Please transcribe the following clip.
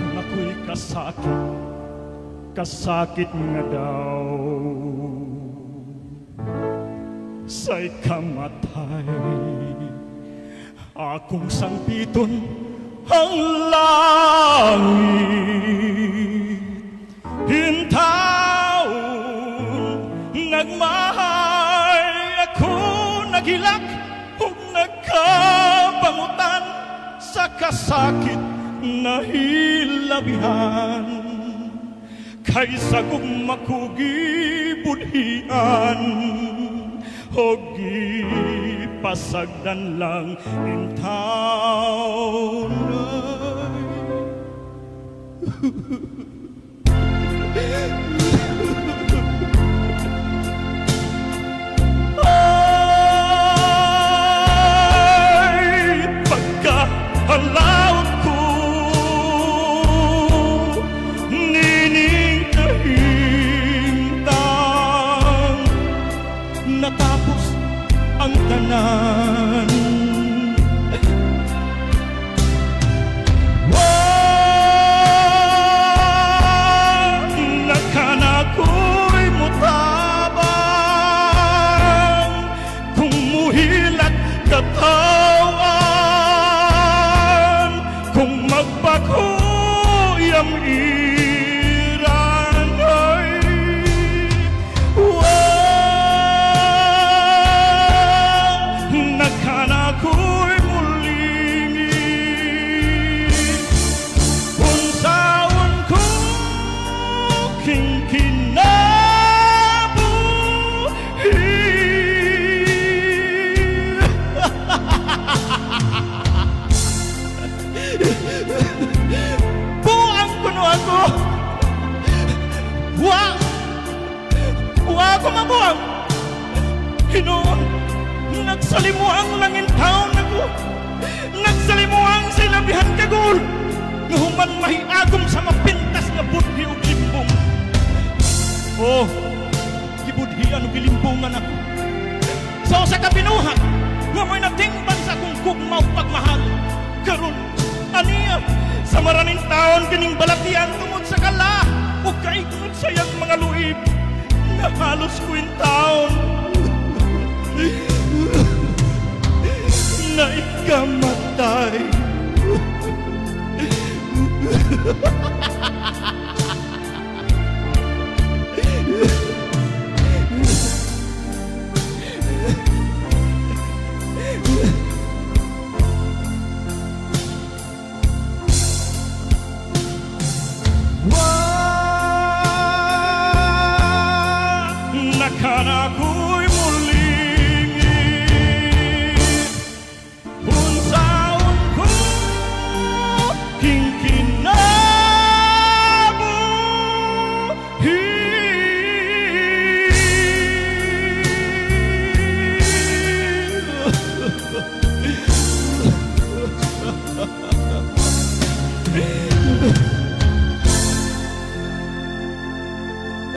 Kung ako'y kasakit nga daw sa'y kamatay, akong sangpiton ang langit. Hintaon nagmahay ako, nagilak o nagkabangutan sa kasakit na hilabihan, kaysa kung makugibudhian o gipasagdan lang in town. Ay, pagkahalaw ko niningkahintang natapos ang tanan. Nakanako'y mutabang kung muhilat katawan, kung magpakuyam iran ay nakanako'y mulingi unsaon ko kinabuhi. Buang kuno ako, wa ako mabuang. Hinoon, nagsalimuang langin taon ako, nagsalimuang silabihan kagul, ngahuman mahiagom sa mapintas nga budhi o gimbong. Oh, gibudhian o gilimbungan ako. So sa kabinuhat, nga mo'y natingban sa kong kugmaw pagmahal. Karon, aniya, sa maraning taon kining balatian tungod sa kala o kaikunod sayang mga luib, nga halos kuin taon na ikamatay. Nakanako'y